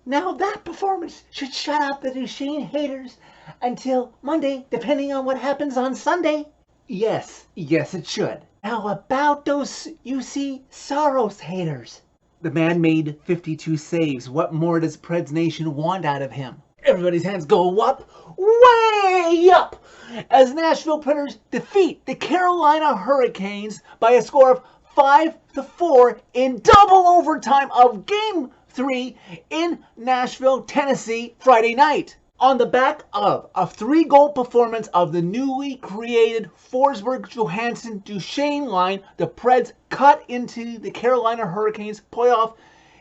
Now that performance should shut up the Duchesne haters until Monday, depending on what happens on Sunday. Yes, it should. Now about those UC Saros haters. The man made 52 saves. What more does Preds Nation want out of him? Everybody's hands go up, way up, as Nashville Predators defeat the Carolina Hurricanes by a score of 5-4 in double overtime of Game 3 in Nashville, Tennessee, Friday night. On the back of a 3-goal performance of the newly created Forsberg-Johansson-Duchesne line, the Preds cut into the Carolina Hurricanes playoff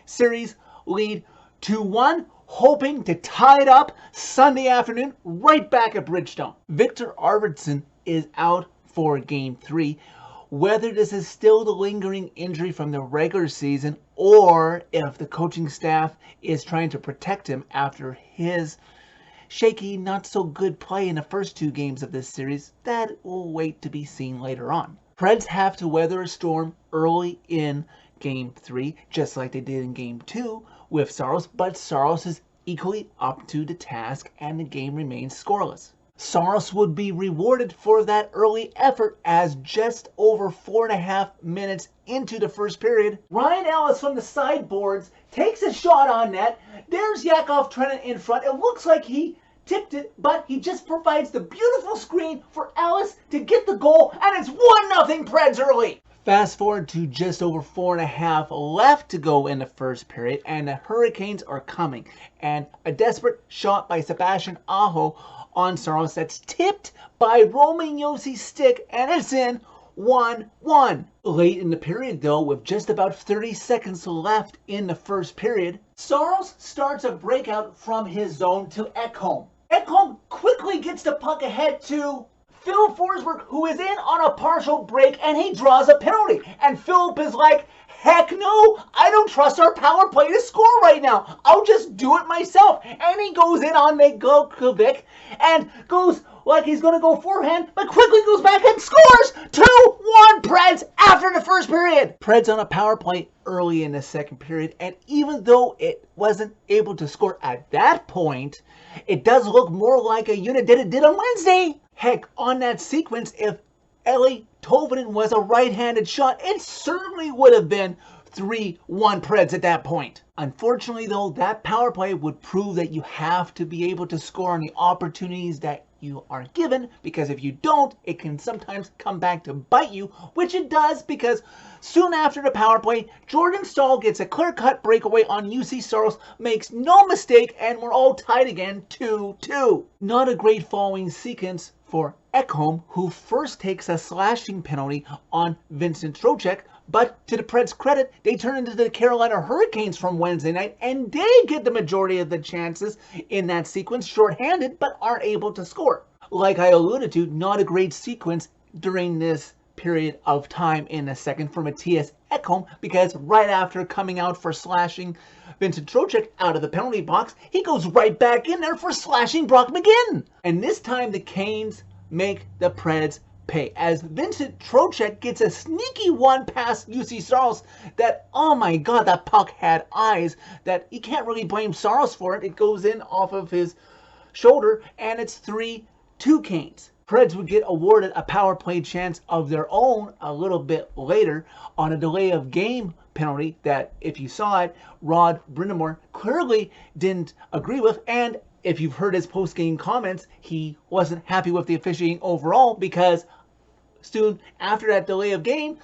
series lead 2-1, hoping to tie it up Sunday afternoon right back at BridgeHome. Victor Arvidsson is out for Game 3. Whether this is still the lingering injury from the regular season or if the coaching staff is trying to protect him after his shaky, not so good play in the first 2 games of this series, that will wait to be seen later on. Preds have to weather a storm early in Game 3, just like they did in Game 2 with Saros, but Saros is equally up to the task and the game remains scoreless. Saros would be rewarded for that early effort as just over 4.5 minutes into the first period, Ryan Ellis from the sideboards takes a shot on net. There's Yakov Trenin in front. It looks like he tipped it, but he just provides the beautiful screen for Ellis to get the goal, and it's 1-0 Preds early. Fast forward to just over 4.5 left to go in the first period, and the Hurricanes are coming. And a desperate shot by Sebastian Aho on Saros that's tipped by Roman Jossi's stick, and it's in 1-1. Late in the period, though, with just about 30 seconds left in the first period, Saros starts a breakout from his zone to Ekholm. Ekholm quickly gets the puck ahead to Philip Forsberg, who is in on a partial break, and he draws a penalty. And Philip is like, heck no, I don't trust our power play to score right now. I'll just do it myself. And he goes in on Nedeljkovic and goes like he's going to go forehand, but quickly goes back and scores 2-1 Preds after the first period. Preds on a power play early in the second period, and even though it wasn't able to score at that point, it does look more like a unit than it did on Wednesday. Heck, on that sequence, if Eeli Tolvanen was a right-handed shot, it certainly would have been 3-1 Preds at that point. Unfortunately, though, that power play would prove that you have to be able to score on the opportunities that you are given, because if you don't, it can sometimes come back to bite you, which it does, because soon after the power play, Jordan Staal gets a clear-cut breakaway on UC Saros, makes no mistake, and we're all tied again 2-2. Not a great following sequence for Ekholm, who first takes a slashing penalty on Vincent Trocheck, but to the Preds' credit, they turn into the Carolina Hurricanes from Wednesday night, and they get the majority of the chances in that sequence, shorthanded, but aren't able to score. Like I alluded to, not a great sequence during this period of time in the second for Matthias Ekholm, because right after coming out for slashing Vincent Trocheck out of the penalty box, he goes right back in there for slashing Brock McGinn. And this time the Canes make the Preds pay, as Vincent Trocheck gets a sneaky one past UC Saros that, oh my god, that puck had eyes, that you can't really blame Saros for it. It goes in off of his shoulder, and it's 3-2 Canes. Preds would get awarded a power play chance of their own a little bit later on a delay of game penalty that, if you saw it, Rod Brind'Amour clearly didn't agree with, and if you've heard his post-game comments, he wasn't happy with the officiating overall, because soon after that delay of game,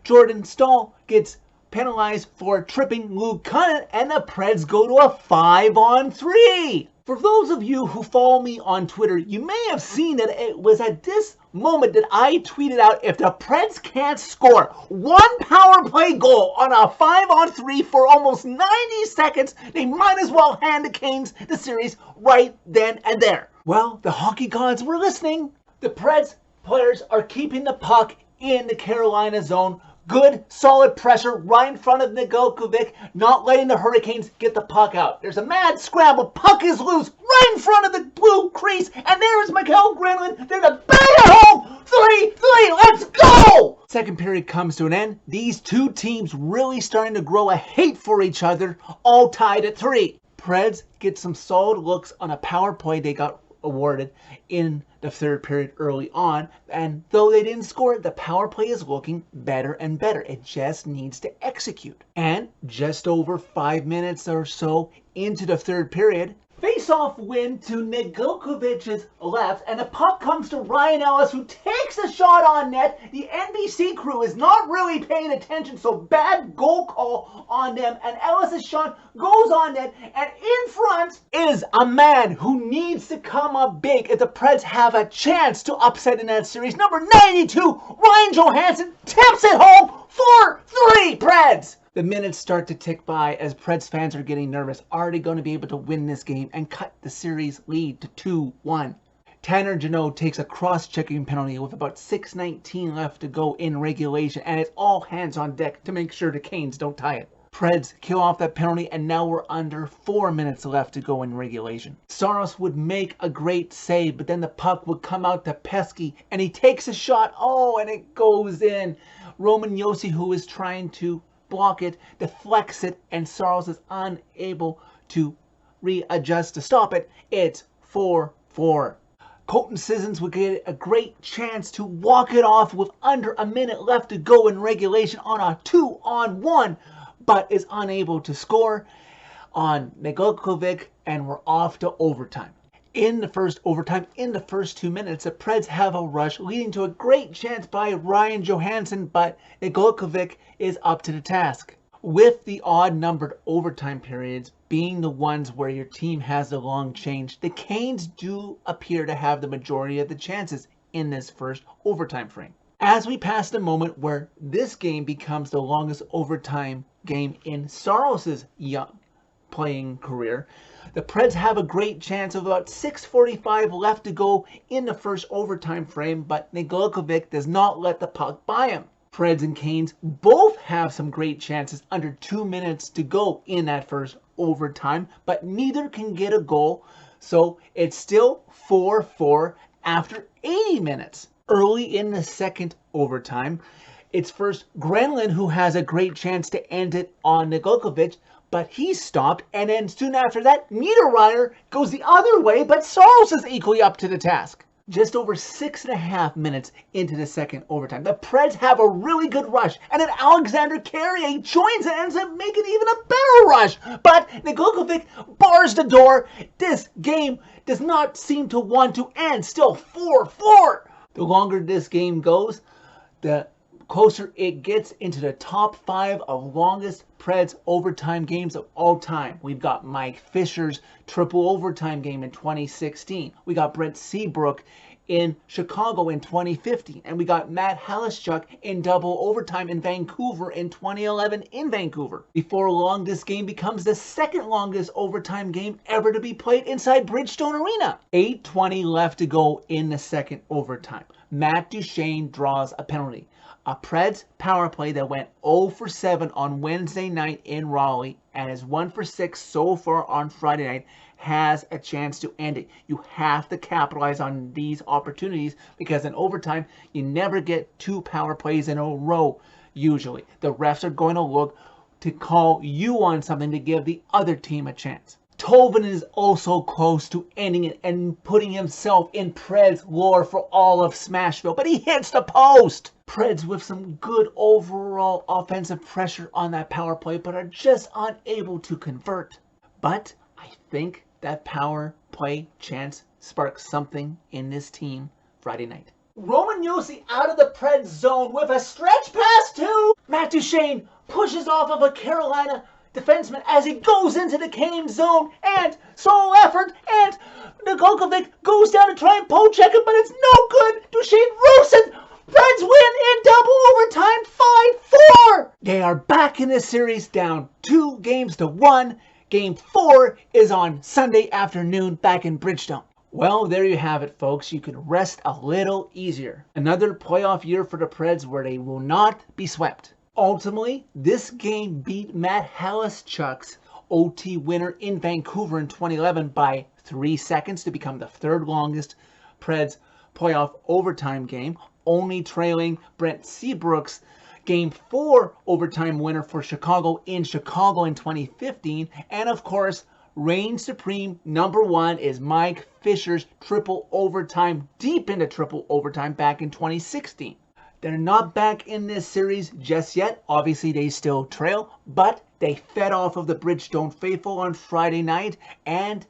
Jordan Staal gets penalized for tripping Luke Kunin, and the Preds go to a 5-on-3. For those of you who follow me on Twitter, you may have seen that it was at this moment that I tweeted out, if the Preds can't score one power play goal on a 5-on-3 for almost 90 seconds, they might as well hand the Canes the series right then and there. Well, the hockey gods were listening. The Preds players are keeping the puck in the Carolina zone. Good, solid pressure right in front of Nedeljkovic, not letting the Hurricanes get the puck out. There's a mad scramble. Puck is loose right in front of the blue crease. And there's Mikael Granlund. There's a bang at home. 3-3. Let's go! Second period comes to an end. These two teams really starting to grow a hate for each other, all tied at 3. Preds get some solid looks on a power play they got awarded in the third period early on, and though they didn't score, the power play is looking better and better. It just needs to execute. And just over 5 minutes or so into the third period, face-off win to Nedeljkovic's left, and the puck comes to Ryan Ellis, who takes a shot on net. The NBC crew is not really paying attention, so bad goal call on them, and Ellis' shot goes on net, and in front is a man who needs to come up big if the Preds have a chance to upset in that series. Number 92, Ryan Johansson tips it home, 4-3 Preds! The minutes start to tick by as Preds fans are getting nervous. Are they going to be able to win this game and cut the series lead to 2-1? Tanner Jeannot takes a cross-checking penalty with about 6:19 left to go in regulation, and it's all hands on deck to make sure the Canes don't tie it. Preds kill off that penalty, and now we're under 4 minutes left to go in regulation. Saros would make a great save, but then the puck would come out to Pesky, and he takes a shot. Oh, and it goes in. Roman Josi, who is trying to block it, deflects it, and Saros is unable to readjust to stop it. It's 4-4. Colton Sissons would get a great chance to walk it off with under a minute left to go in regulation on a 2-on-1, but is unable to score on Nedeljkovic, and we're off to overtime. In the first overtime, in the first 2 minutes, the Preds have a rush, leading to a great chance by Ryan Johansson, but Nedeljkovic is up to the task. With the odd-numbered overtime periods being the ones where your team has the long change, the Canes do appear to have the majority of the chances in this first overtime frame. As we pass the moment where this game becomes the longest overtime game in Saros' young playing career, the Preds have a great chance of about 6:45 left to go in the first overtime frame, but Nedeljkovic does not let the puck by him. Preds and Canes both have some great chances under 2 minutes to go in that first overtime, but neither can get a goal, so it's still 4-4 after 80 minutes. Early in the second overtime, it's first Grenlund who has a great chance to end it on Nedeljkovic, but he's stopped, and then soon after that, Niederreiter goes the other way, but Saros is equally up to the task. Just over 6.5 minutes into the second overtime, the Preds have a really good rush, and then Alexander Carrier joins and ends up making even a better rush, but Nedeljkovic bars the door. This game does not seem to want to end, still 4-4. The longer this game goes, the closer it gets into the top 5 of longest Preds overtime games of all time. We've got Mike Fisher's triple overtime game in 2016. We got Brent Seabrook in Chicago in 2015. And we got Matt Halischuk in double overtime in Vancouver in 2011 in Vancouver. Before long, this game becomes the second longest overtime game ever to be played inside Bridgestone Arena. 8:20 left to go in the second overtime. Matt Duchene draws a penalty. A Preds power play that went 0 for 7 on Wednesday night in Raleigh and is 1 for 6 so far on Friday night has a chance to end it. You have to capitalize on these opportunities because in overtime, you never get 2 power plays in a row usually. The refs are going to look to call you on something to give the other team a chance. Tolvanen is also close to ending it and putting himself in Preds lore for all of Smashville, but he hits the post. Preds with some good overall offensive pressure on that power play, but are just unable to convert. But I think that power play chance sparks something in this team Friday night. Roman Josi out of the Preds zone with a stretch pass to Matt Duchene, pushes off of a Carolina defenseman as he goes into the Canes zone, and solo effort, and Nedeljkovic goes down to try and poke check it, but it's no good. Duchene roofs it. Preds win in double overtime, 5-4. They are back in this series down 2-1. Game 4 is on Sunday afternoon back in Bridgestone. Well, there you have it, folks. You can rest a little easier. Another playoff year for the Preds where they will not be swept. Ultimately, this game beat Matt Halischuk's OT winner in Vancouver in 2011 by 3 seconds to become the third longest Preds playoff overtime game, only trailing Brent Seabrook's Game 4 overtime winner for Chicago in 2015, and of course, reigns supreme. Number one is Mike Fisher's triple overtime, deep into triple overtime back in 2016. They're not back in this series just yet. Obviously, they still trail, but they fed off of the BridgeHome faithful on Friday night and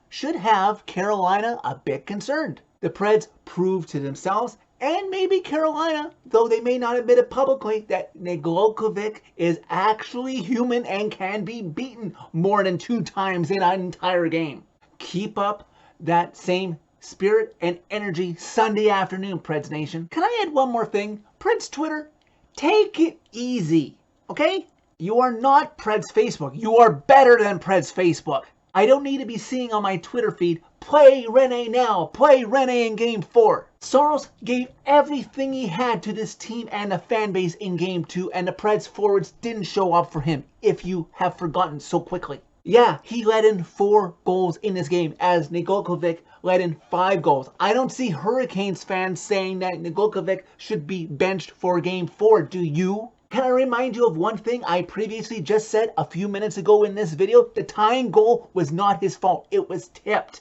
should have Carolina a bit concerned. The Preds proved to themselves, and maybe Carolina, though they may not admit it publicly, that Nedeljkovic is actually human and can be beaten more than 2 times in an entire game. Keep up that same spirit and energy Sunday afternoon, Preds Nation. Can I add one more thing? Preds Twitter, take it easy, okay? You are not Preds Facebook. You are better than Preds Facebook. I don't need to be seeing on my Twitter feed, play Rene now, play Rene in Game 4. Saros gave everything he had to this team and the fan base in Game 2, and the Preds forwards didn't show up for him, if you have forgotten so quickly. Yeah, he let in 4 goals in this game, as Nedeljkovic let in 5 goals. I don't see Hurricanes fans saying that Nedeljkovic should be benched for Game 4, do you? Can I remind you of one thing I previously just said a few minutes ago in this video? The tying goal was not his fault. It was tipped.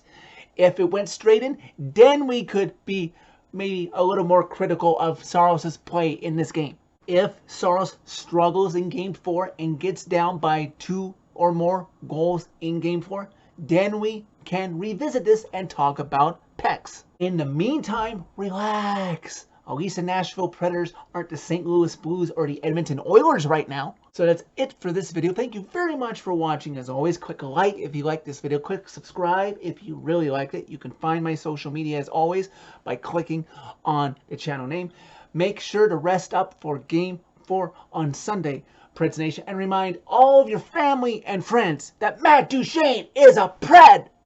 If it went straight in, then we could be maybe a little more critical of Saros' play in this game. If Saros struggles in Game 4 and gets down by 2 or more goals in Game 4, then we can revisit this and talk about Pecs. In the meantime, relax. At least the Nashville Predators aren't the St. Louis Blues or the Edmonton Oilers right now. So that's it for this video. Thank you very much for watching. As always, click like if you like this video. Click subscribe if you really liked it. You can find my social media as always by clicking on the channel name. Make sure to rest up for Game 4 on Sunday, Preds Nation. And remind all of your family and friends that Matt Duchene is a Pred.